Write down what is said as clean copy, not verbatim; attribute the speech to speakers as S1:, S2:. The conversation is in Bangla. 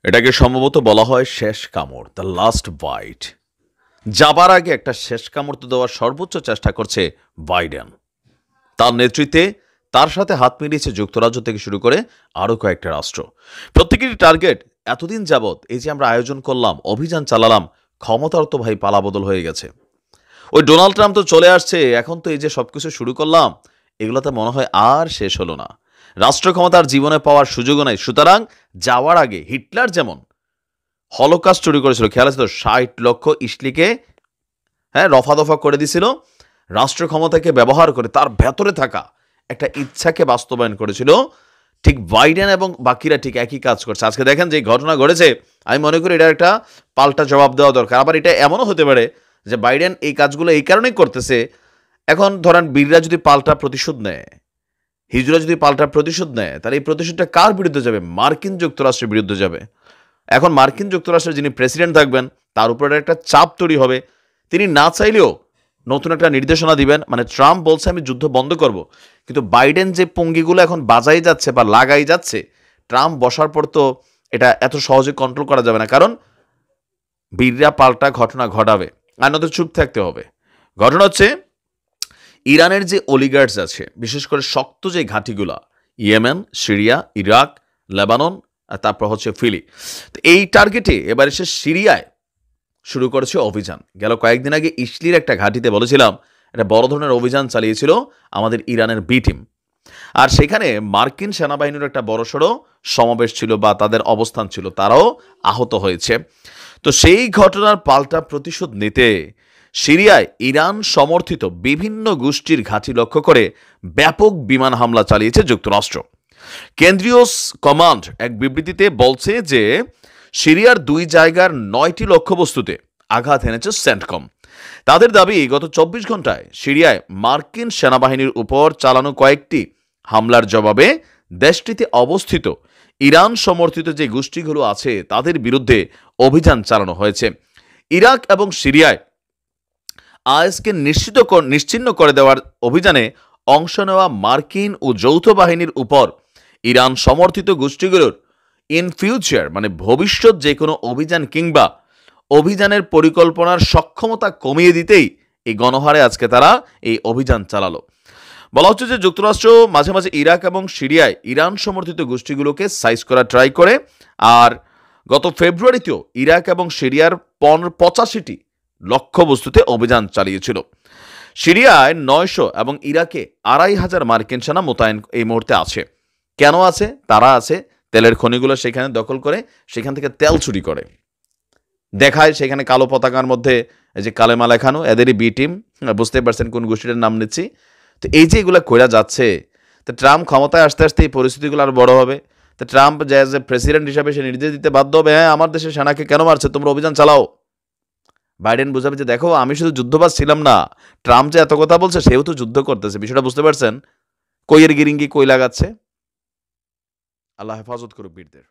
S1: এটাকে সম্ভবত বলা হয় শেষ কামড়, দ্য লাস্ট বাইট। যাবার আগে একটা শেষ কামড় তো দেওয়ার সর্বোচ্চ চেষ্টা করছে বাইডেন। তার নেতৃত্বে তার সাথে হাত মিলিয়েছে যুক্তরাজ্য থেকে শুরু করে আরও কয়েকটা রাষ্ট্র। প্রত্যেকেরই টার্গেট এতদিন যাবৎ এই যে আমরা আয়োজন করলাম, অভিযান চালালাম, ক্ষমতার তো ভাই পালাবদল হয়ে গেছে। ওই ডোনাল্ড ট্রাম্প তো চলে আসছে, এখন তো এই যে সবকিছু শুরু করলাম, এগুলোতে মনে হয় আর শেষ হলো না। রাষ্ট্র ক্ষমতার জীবনে পাওয়ার সুযোগও নাই। সুতরাং যাওয়ার আগে হিটলার যেমন হলোকাস্ট শুরু করেছিল, খেয়াল আছে তো, ৬০ লক্ষ ইসলিকে রফা দফা করে দিছিল, রাষ্ট্র ক্ষমতাকে ব্যবহার করে তার ভেতরে থাকা একটা ইচ্ছাকে বাস্তবায়ন করেছিল। ঠিক বাইডেন এবং বাকিরা ঠিক একই কাজ করছে। আজকে দেখেন যে ঘটনা ঘটেছে, আমি মনে করি এটা একটা পাল্টা জবাব দেওয়া দরকার। আবার এটা এমনও হতে পারে যে বাইডেন এই কাজগুলো এই কারণেই করতেছে, এখন ধরেন বীররা যদি পাল্টা প্রতিশোধ নেয়, হিজড়া যদি পাল্টা প্রতিশোধ নেয়, তাহলে এই প্রতিশোধটা কার বিরুদ্ধে যাবে? মার্কিন যুক্তরাষ্ট্রের বিরুদ্ধে যাবে। এখন মার্কিন যুক্তরাষ্ট্রের যিনি প্রেসিডেন্ট থাকবেন তার উপরে একটা চাপ তৈরি হবে। তিনি না চাইলেও নতুন একটা নির্দেশনা দিবেন। মানে ট্রাম্প বলছে আমি যুদ্ধ বন্ধ করব, কিন্তু বাইডেন যে পঙ্গিগুলো এখন বাজাই যাচ্ছে বা লাগাই যাচ্ছে, ট্রাম্প বসার পর তো এটা এত সহজে কন্ট্রোল করা যাবে না, কারণ বীররা পাল্টা ঘটনা ঘটাবে, আর নয়তো চুপ থাকতে হবে। ঘটনা হচ্ছে ইরানের যে অলিগার্ডস আছে, বিশেষ করে শক্ত যে ঘাঁটিগুলা, ইয়েমেন, সিরিয়া, ইরাক, লেবানন, আর তারপর হচ্ছে ফিলি, তো এই টার্গেটে এবার এসে সিরিয়ায় শুরু করেছে অভিযান। গেল কয়েকদিন আগে ইসলির একটা ঘাঁটিতে বলেছিলাম একটা বড় ধরনের অভিযান চালিয়েছিল আমাদের ইরানের বি টিম, আর সেখানে মার্কিন সেনাবাহিনীর একটা বড়সড় সমাবেশ ছিল বা তাদের অবস্থান ছিল, তারাও আহত হয়েছে। তো সেই ঘটনার পাল্টা প্রতিশোধ নিতে সিরিয়ায় ইরান সমর্থিত বিভিন্ন গোষ্ঠীর ঘাঁটি লক্ষ্য করে ব্যাপক বিমান হামলা চালিয়েছে যুক্তরাষ্ট্র। কেন্দ্রীয় কমান্ড এক বিবৃতিতে বলছে যে সিরিয়ার ২ জায়গার ৯টি লক্ষ্যবস্তুতে আঘাত এনেছে সেন্টকম। তাদের দাবি গত ২৪ ঘন্টায় সিরিয়ায় মার্কিন সেনাবাহিনীর উপর চালানো কয়েকটি হামলার জবাবে দেশটিতে অবস্থিত ইরান সমর্থিত যে গোষ্ঠীগুলো আছে তাদের বিরুদ্ধে অভিযান চালানো হয়েছে। ইরাক এবং সিরিয়ায় আইএসকে নিশ্চিহ্ন করে দেওয়ার অভিযানে অংশ নেওয়া মার্কিন ও যৌথ বাহিনীর উপর ইরান সমর্থিত গোষ্ঠীগুলোর ইন ফিউচার মানে ভবিষ্যৎ যে কোনো অভিযান কিংবা অভিযানের পরিকল্পনার সক্ষমতা কমিয়ে দিতেই এই গণহারে আজকে তারা এই অভিযান চালালো। বলা হচ্ছে যে যুক্তরাষ্ট্র মাঝে মাঝে ইরাক এবং সিরিয়ায় ইরান সমর্থিত গোষ্ঠীগুলোকে সাইজ করা ট্রাই করে, আর গত ফেব্রুয়ারিতেও ইরাক এবং সিরিয়ার 85টি লক্ষ্যবস্তুতে অভিযান চালিয়েছিল। সিরিয়ায় ৯০০ এবং ইরাকে ২৫০০ মার্কিন সেনা মোতায়েন এই মুহূর্তে আছে। কেন আছে? তারা আছে তেলের খনিগুলো সেখানে দখল করে সেখান থেকে তেল চুরি করে, দেখায় সেখানে কালো পতাকার মধ্যে এই যে কালেমা লেখানো, এদেরই বি টিম। বুঝতে পারছেন কোন গোষ্ঠীটার নাম নিচ্ছি। তো এই যে এগুলো কইরা যাচ্ছে, তো ট্রাম্প ক্ষমতায় আসতে আসতে এই পরিস্থিতিগুলো আর বড় হবে। তো ট্রাম্প যে প্রেসিডেন্ট হিসাবে সে নির্দেশ দিতে বাধ্য হবে, হ্যাঁ আমার দেশের সেনাকে কেন মারছে, তোমরা অভিযান চালাও। বাইডেন বুঝাবে যে দেখো আমি শুধু যুদ্ধবাজ ছিলাম না, ট্রাম্প যে এত কথা বলছে সেও তো যুদ্ধ করতেছে। বিষয়টা বুঝতে পারছেন? কইয়ের গিরিঙ্গি কই লাগাচ্ছে। আল্লাহ হেফাজত করুক বীরদের।